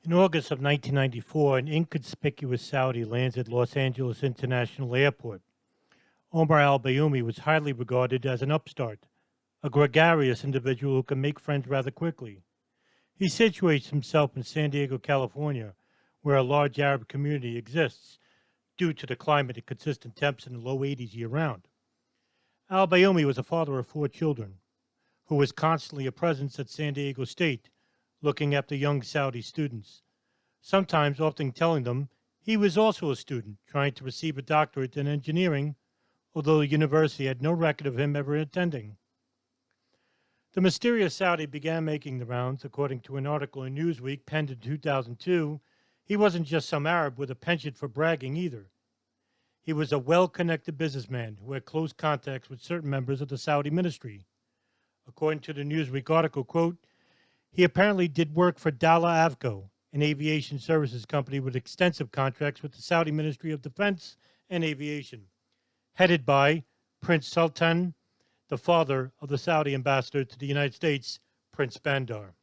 In August of 1994, an inconspicuous Saudi lands at Los Angeles International Airport. Omar al-Bayoumi was highly regarded as an upstart, a gregarious individual who can make friends rather quickly. He situates himself in San Diego, California, where a large Arab community exists due to the climate and consistent temps in the low 80s year round. Al-Bayoumi was a father of 4 children, who was constantly a presence at San Diego State, looking after young Saudi students, sometimes often telling them he was also a student trying to receive a doctorate in engineering, although the university had no record of him ever attending. The mysterious Saudi began making the rounds, according to an article in Newsweek penned in 2002. He wasn't just some Arab with a penchant for bragging either. He was a well-connected businessman who had close contacts with certain members of the Saudi ministry. According to the Newsweek article, quote, he apparently did work for Dala Avco, an aviation services company with extensive contracts with the Saudi Ministry of Defense and Aviation, headed by Prince Sultan, the father of the Saudi ambassador to the United States, Prince Bandar.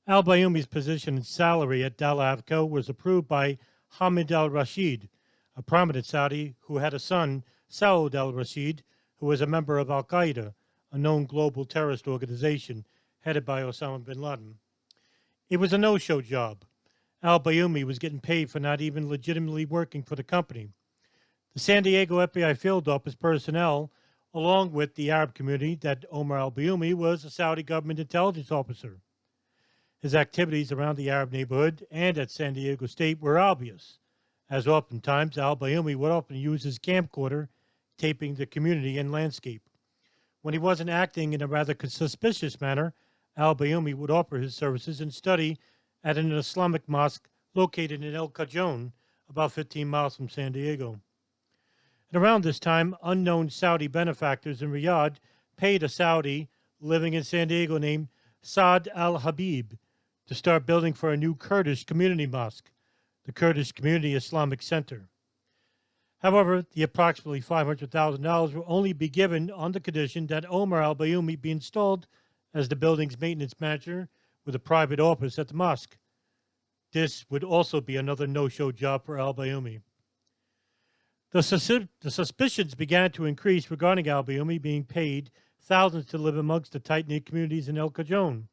Al-Bayoumi's position and salary at Dala Avco was approved by Hamid al-Rashid, a prominent Saudi who had a son, Saud al-Rashid, who was a member of al-Qaeda, a known global terrorist organization headed by Osama bin Laden. It was a no-show job. Al-Bayoumi was getting paid for not even legitimately working for the company. The San Diego FBI field office personnel, along with the Arab community, that Omar al-Bayoumi was a Saudi government intelligence officer. His activities around the Arab neighborhood and at San Diego State were obvious, as oftentimes al-Bayoumi would often use his camcorder, taping the community and landscape. When he wasn't acting in a rather suspicious manner, al-Bayoumi would offer his services and study at an Islamic mosque located in El Cajon, about 15 miles from San Diego. And around this time, unknown Saudi benefactors in Riyadh paid a Saudi living in San Diego named Saad al-Habib to start building for a new Kurdish community mosque, the Kurdish Community Islamic Center. However, the approximately $500,000 will only be given on the condition that Omar al-Bayoumi be installed as the building's maintenance manager with a private office at the mosque. This would also be another no-show job for al-Bayoumi. The suspicions began to increase regarding al-Bayoumi being paid thousands to live amongst the tight-knit communities in El Cajon.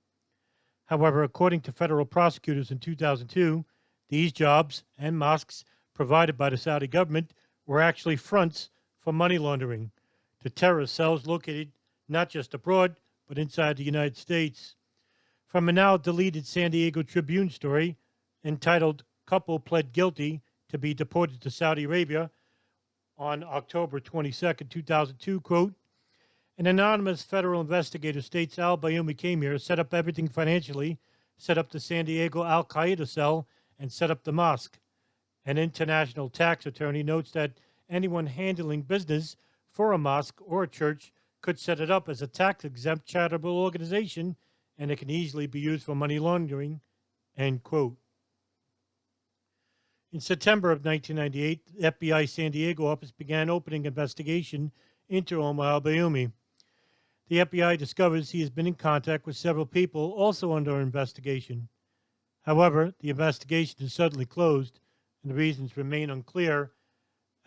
However, according to federal prosecutors in 2002, these jobs and mosques provided by the Saudi government were actually fronts for money laundering to terrorist cells located not just abroad, but inside the United States. From a now-deleted San Diego Tribune story entitled "Couple Pled Guilty to be Deported to Saudi Arabia" on October 22, 2002, quote, an anonymous federal investigator states al-Bayoumi came here, set up everything financially, set up the San Diego al-Qaeda cell, and set up the mosque. An international tax attorney notes that anyone handling business for a mosque or a church could set it up as a tax-exempt charitable organization, and it can easily be used for money laundering, end quote. In September of 1998, the FBI San Diego office began opening investigation into Omar al-Bayoumi. The FBI discovers he has been in contact with several people also under investigation. However, the investigation is suddenly closed, and the reasons remain unclear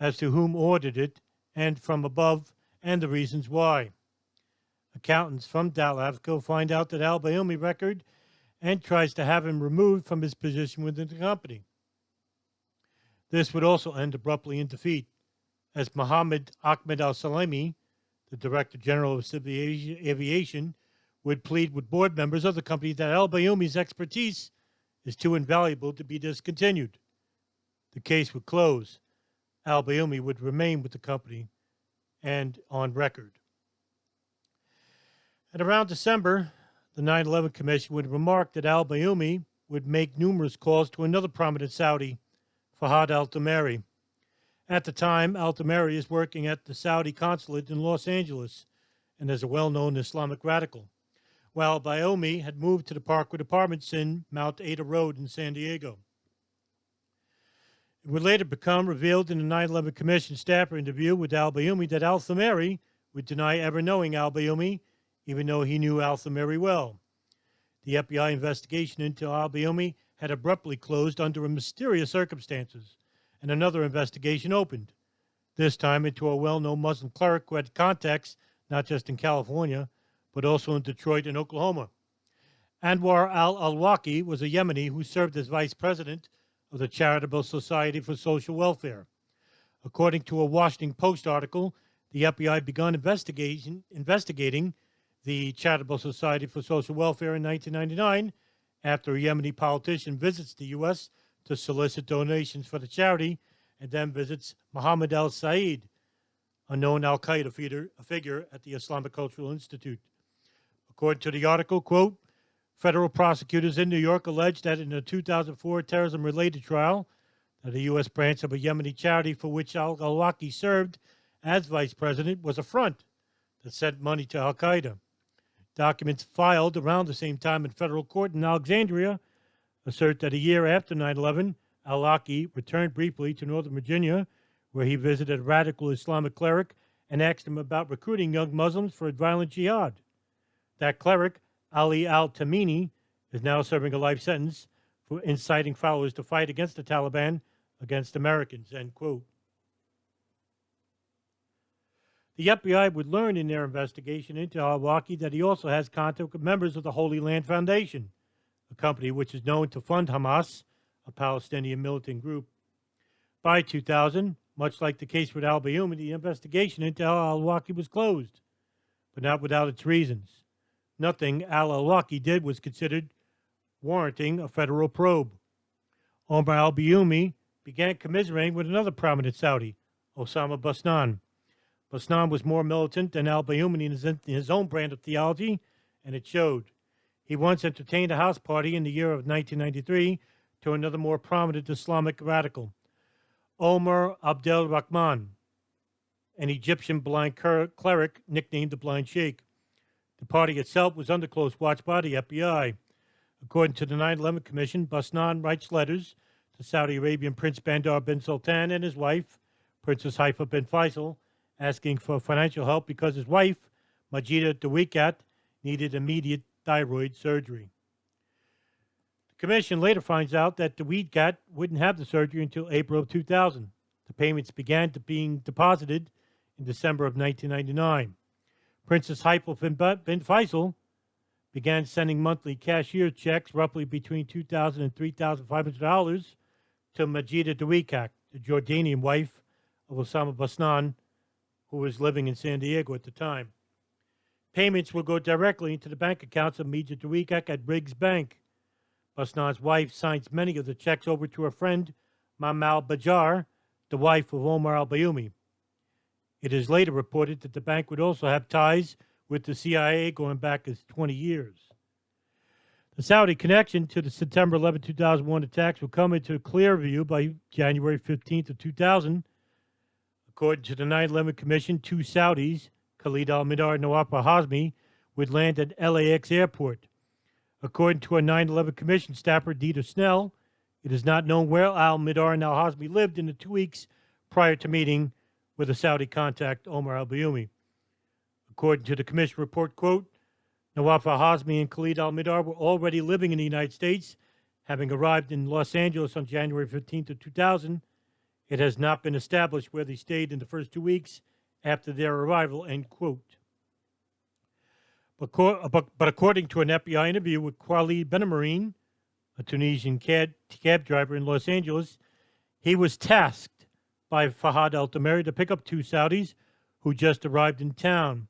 as to whom ordered it and from above, and the reasons why. Accountants from Dala Avco find out that al-Bayoumi record and tries to have him removed from his position within the company. This would also end abruptly in defeat, as Mohammed Ahmed al-Salami, the Director General of Civil Aviation, would plead with board members of the company that al-Bayoumi's expertise is too invaluable to be discontinued. The case would close. Al-Bayoumi would remain with the company and on record. At around December, the 9/11 Commission would remark that al-Bayoumi would make numerous calls to another prominent Saudi, Fahad al-Tamari. At the time, al-Tamari is working at the Saudi consulate in Los Angeles and is a well-known Islamic radical, while Bayoumi had moved to the Parkwood Apartments in Mount Ada Road in San Diego. It would later become revealed in the 9/11 Commission staffer interview with al-Bayoumi that al-Tamari would deny ever knowing al-Bayoumi, even though he knew al-Tamari well. The FBI investigation into al-Bayoumi had abruptly closed under mysterious circumstances, and another investigation opened, this time into a well-known Muslim cleric who had contacts not just in California, but also in Detroit and Oklahoma. Anwar al-Awlaki was a Yemeni who served as vice president of the Charitable Society for Social Welfare. According to a Washington Post article, the FBI began investigating the Charitable Society for Social Welfare in 1999 after a Yemeni politician visits the U.S. to solicit donations for the charity and then visits Mohammed al-Said, a known al-Qaeda figure at the Islamic Cultural Institute. According to the article, quote, federal prosecutors in New York alleged that in a 2004 terrorism-related trial, that a U.S. branch of a Yemeni charity for which al-Awlaki served as vice president was a front that sent money to al-Qaeda. Documents filed around the same time in federal court in Alexandria assert that a year after 9/11, al-Awlaki returned briefly to Northern Virginia, where he visited a radical Islamic cleric and asked him about recruiting young Muslims for a violent jihad. That cleric, Ali al-Tamimi, is now serving a life sentence for inciting followers to fight against the Taliban against Americans, end quote. The FBI would learn in their investigation into al-Awlaki that he also has contact with members of the Holy Land Foundation, a company which is known to fund Hamas, a Palestinian militant group. By 2000, much like the case with al-Bayoumi, the investigation into al-Awlaki was closed, but not without its reasons. Nothing al-Awlaki did was considered warranting a federal probe. Omar al-Bayoumi began commiserating with another prominent Saudi, Osama Bastan. Bastan was more militant than al-Bayoumi in his own brand of theology, and it showed. He once entertained a house party in the year of 1993 to another more prominent Islamic radical, Omar Abdel Rahman, an Egyptian blind cleric nicknamed the Blind Sheikh. The party itself was under close watch by the FBI. According to the 9/11 Commission, Bastan writes letters to Saudi Arabian Prince Bandar bin Sultan and his wife, Princess Haifa bin Faisal, asking for financial help because his wife, Majida Dawikat, needed immediate thyroid surgery. The commission later finds out that Dawikat wouldn't have the surgery until April of 2000. The payments began being deposited in December of 1999. Princess Haifa bin Faisal began sending monthly cashier checks, roughly between $2,000 and $3,500, to Majida Dawikat, the Jordanian wife of Osama Bastan, who was living in San Diego at the time. Payments will go directly into the bank accounts of Majida Dawikat at Briggs Bank. Bastan's wife signs many of the checks over to her friend, Mamal Bajar, the wife of Omar al-Bayoumi. It is later reported that the bank would also have ties with the CIA going back as 20 years. The Saudi connection to the September 11, 2001 attacks will come into clear view by January 15th of 2000. According to the 9/11 Commission, two Saudis, Khalid al-Mihdhar and Nawaf al-Hazmi, would land at LAX airport. According to a 9/11 Commission staffer, Dieter Snell, it is not known where al-Mihdhar and al-Hazmi lived in the 2 weeks prior to meeting with a Saudi contact, Omar al-Bayoumi. According to the Commission report, quote, Nawaf al-Hazmi and Khalid al-Mihdhar were already living in the United States, having arrived in Los Angeles on January 15th of 2000. It has not been established where they stayed in the first 2 weeks after their arrival, end quote. But according to an FBI interview with Khalid Ben, a Tunisian cab driver in Los Angeles, he was tasked by Fahad al-Tameri to pick up two Saudis who just arrived in town.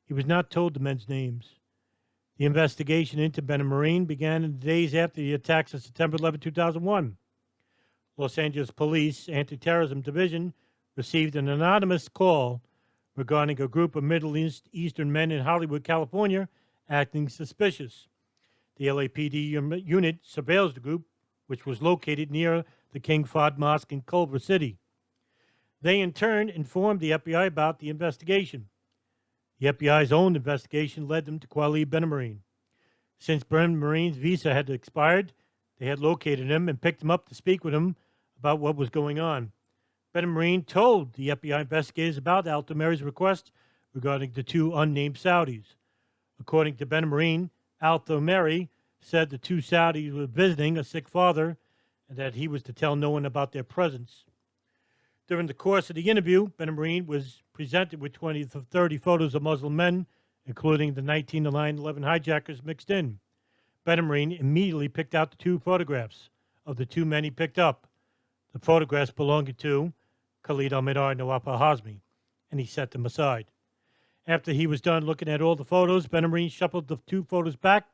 He was not told the men's names. The investigation into Ben began in the days after the attacks of September 11, 2001. Los Angeles Police Anti-Terrorism Division received an anonymous call regarding a group of Middle Eastern men in Hollywood, California, acting suspicious. The LAPD unit surveils the group, which was located near the King Fahd Mosque in Culver City. They, in turn, informed the FBI about the investigation. The FBI's own investigation led them to Khalid Ben. Since Ben-Marine's visa had expired, they had located him and picked him up to speak with him about what was going on. Ben told the FBI investigators about al-Tameri's request regarding the two unnamed Saudis. According to Ben, al-Tameri said the two Saudis were visiting a sick father and that he was to tell no one about their presence. During the course of the interview, Ben Marine was presented with 20 to 30 photos of Muslim men, including the 19 to 9/11 hijackers mixed in. Ben Marine immediately picked out the two photographs of the two men he picked up, the photographs belonging to Khalid al-Mihdhar and Nawaf al-Hazmi, and he set them aside. After he was done looking at all the photos, Ben Marine shuffled the two photos back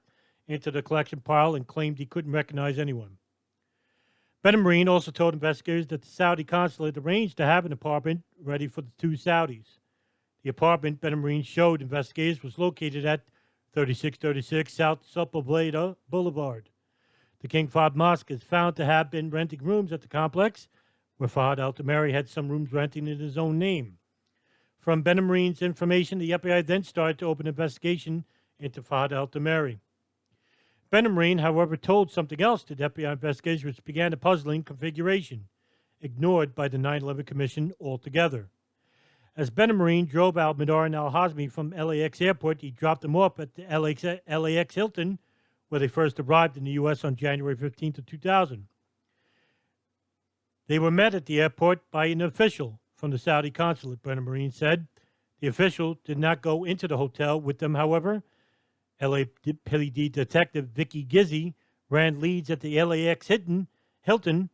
into the collection pile and claimed he couldn't recognize anyone. Ben Marine also told investigators that the Saudi consulate arranged to have an apartment ready for the two Saudis. The apartment Ben Marine showed investigators was located at 3636 South Sepulveda Boulevard. The King Fahd Mosque is found to have been renting rooms at the complex, where Fahd al-Tamari had some rooms renting in his own name. From Ben Marine's information, the FBI then started to open an investigation into Fahd al-Tamari. Ben Marine, however, told something else to the FBI investigators, which began a puzzling configuration, ignored by the 9/11 Commission altogether. As Ben Marine drove al-Mihdhar and al-Hazmi from LAX airport, he dropped them off at the LAX Hilton, where they first arrived in the U.S. on January 15th of 2000. They were met at the airport by an official from the Saudi consulate, Ben Marine said. The official did not go into the hotel with them, however. LAPD detective Vicky Gizzi ran leads at the LAX Hilton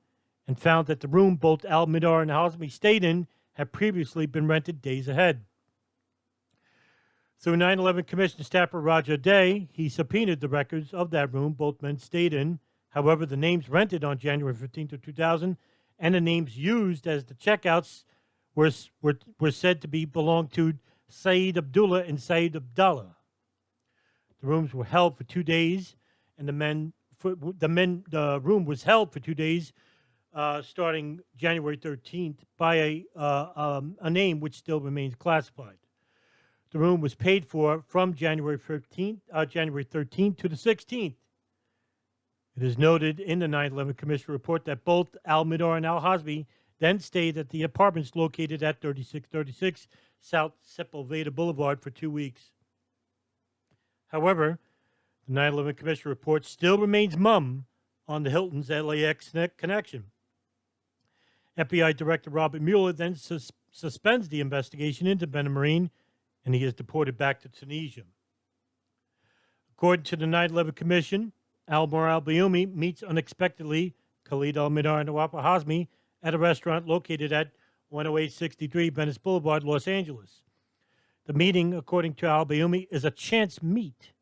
and found that the room both al-Mihdhar and al-Hazmi stayed in had previously been rented days ahead. Through 9/11 Commission staffer Roger Day, he subpoenaed the records of that room both men stayed in. However, the names rented on January 15th of 2000 and the names used as the checkouts were said to be belonged to Saeed Abdullah and Saeed Abdallah. The rooms were held for 2 days, and the room was held for 2 days, starting January 13th, by a name which still remains classified. The room was paid for from January 13th to the 16th. It is noted in the 9/11 Commission report that both al-Mihdhar and al-Hazmi then stayed at the apartments located at 3636 South Sepulveda Boulevard for 2 weeks. However, the 9/11 Commission report still remains mum on the Hilton's LAX connection. FBI Director Robert Mueller then suspends the investigation into Ben Marine, and he is deported back to Tunisia. According to the 9/11 Commission, Omar al-Bayoumi meets unexpectedly Khalid al-Mihdhar and Nawaf al-Hazmi at a restaurant located at 10863 Venice Boulevard, Los Angeles. The meeting, according to al-Bayoumi, is a chance meet,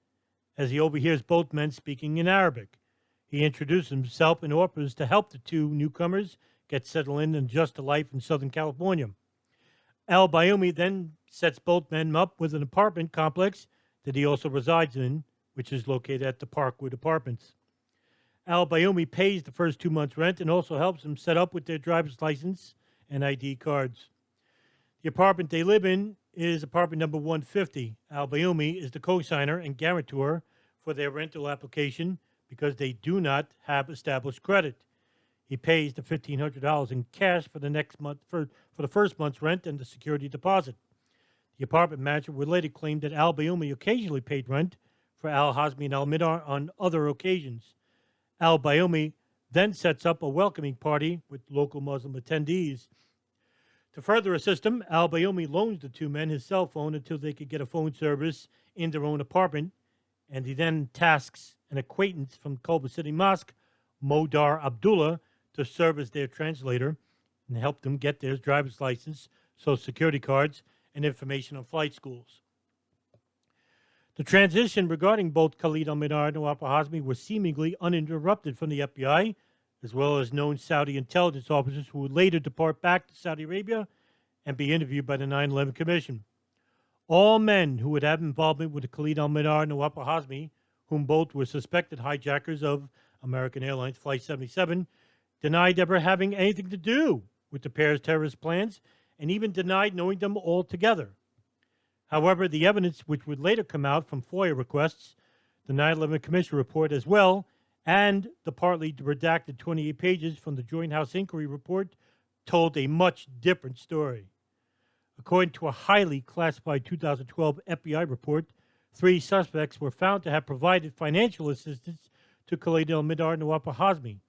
as he overhears both men speaking in Arabic. He introduces himself and offers to help the two newcomers get settled in and adjust to life in Southern California. Al-Bayoumi then sets both men up with an apartment complex that he also resides in, which is located at the Parkwood Apartments. Al-Bayoumi pays the first 2 months' rent and also helps them set up with their driver's license and ID cards. The apartment they live in is apartment number 150. Al-Bayoumi is the co-signer and guarantor for their rental application because they do not have established credit. He pays the $1,500 in cash for the next month for the first month's rent and the security deposit. The apartment manager would later claim that al-Bayoumi occasionally paid rent for al-Hazmi and al-Mihdhar on other occasions. Al-Bayoumi then sets up a welcoming party with local Muslim attendees. To further assist him, al-Bayoumi loans the two men his cell phone until they could get a phone service in their own apartment, and he then tasks an acquaintance from Culver City Mosque, Modar Abdullah, to serve as their translator and help them get their driver's license, social security cards, and information on flight schools. The transition regarding both Khalid al-Mihdhar and Nawaf al-Hazmi was seemingly uninterrupted from the FBI, as well as known Saudi intelligence officers who would later depart back to Saudi Arabia and be interviewed by the 9/11 Commission. All men who would have involvement with the Khalid al-Mihdhar and Nawaf al-Hazmi, whom both were suspected hijackers of American Airlines Flight 77, denied ever having anything to do with the pair's terrorist plans and even denied knowing them altogether. However, the evidence which would later come out from FOIA requests, the 9/11 Commission report as well, and the partly redacted 28 pages from the Joint House Inquiry report told a much different story. According to a highly classified 2012 FBI report, 3 suspects were found to have provided financial assistance to Khalid al-Mihdhar and Nawaf al-Hazmi.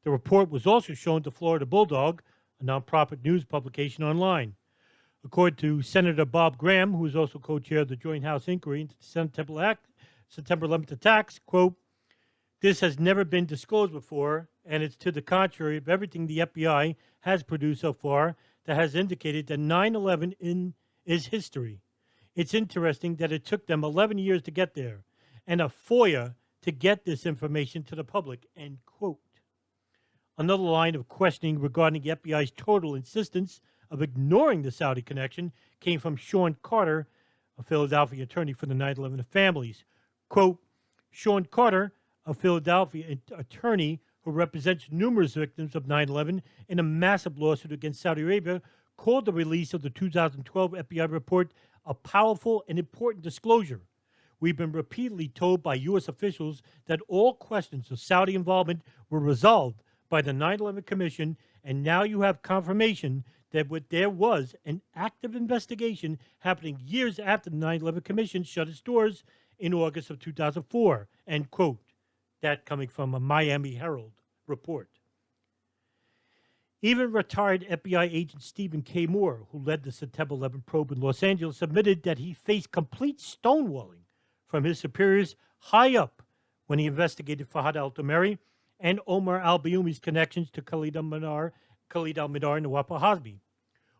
The report was also shown to Florida Bulldog, a nonprofit news publication online. According to Senator Bob Graham, who is also co-chair of the Joint House Inquiry into the September 11th attacks, quote, "This has never been disclosed before, and it's to the contrary of everything the FBI has produced so far that has indicated that 9/11 is history. It's interesting that it took them 11 years to get there, and a FOIA to get this information to the public," end quote. Another line of questioning regarding the FBI's total insistence of ignoring the Saudi connection came from Sean Carter, a Philadelphia attorney for the 9/11 families. Quote, Sean Carter, a Philadelphia attorney who represents numerous victims of 9/11 in a massive lawsuit against Saudi Arabia, called the release of the 2012 FBI report a powerful and important disclosure. We've been repeatedly told by U.S. officials that all questions of Saudi involvement were resolved by the 9/11 Commission, and now you have confirmation that there was an active investigation happening years after the 9/11 Commission shut its doors in August of 2004, end quote. That coming from a Miami Herald report. Even retired FBI agent Stephen K. Moore, who led the September 11 probe in Los Angeles, admitted that he faced complete stonewalling from his superiors high up when he investigated Fahad al-Tamari and Omar al-Bayoumi's connections to Khalid al-Mihdhar and Nawaf al-Hazmi.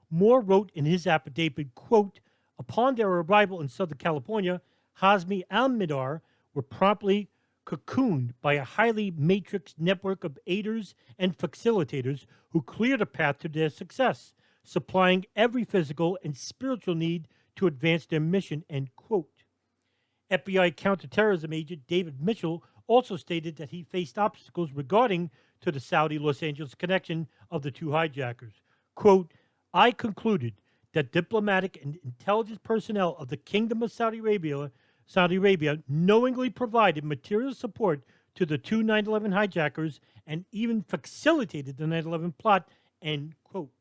Moore wrote in his affidavit, quote, "Upon their arrival in Southern California, Hazmi and Mihdhar were promptly cocooned by a highly matrixed network of aiders and facilitators who cleared a path to their success, supplying every physical and spiritual need to advance their mission," end quote. FBI counterterrorism agent David Mitchell also stated that he faced obstacles regarding to the Saudi Los Angeles connection of the two hijackers. Quote, "I concluded that diplomatic and intelligence personnel of the Kingdom of Saudi Arabia knowingly provided material support to the two 9/11 hijackers and even facilitated the 9/11 plot," end quote.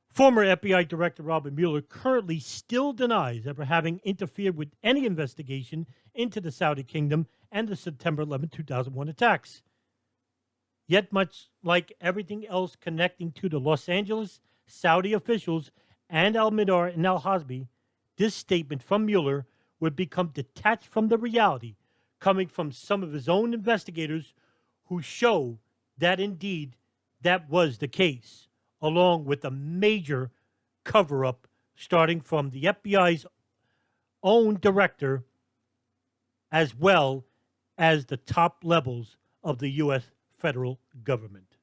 Former FBI Director Robert Mueller currently still denies ever having interfered with any investigation into the Saudi kingdom and the September 11, 2001 attacks. Yet, much like everything else connecting to the Los Angeles Saudi officials and al-Mihdhar and al-Hazmi, this statement from Mueller would become detached from the reality coming from some of his own investigators who show that indeed that was the case, along with a major cover-up starting from the FBI's own director as well as the top levels of the U.S. federal government.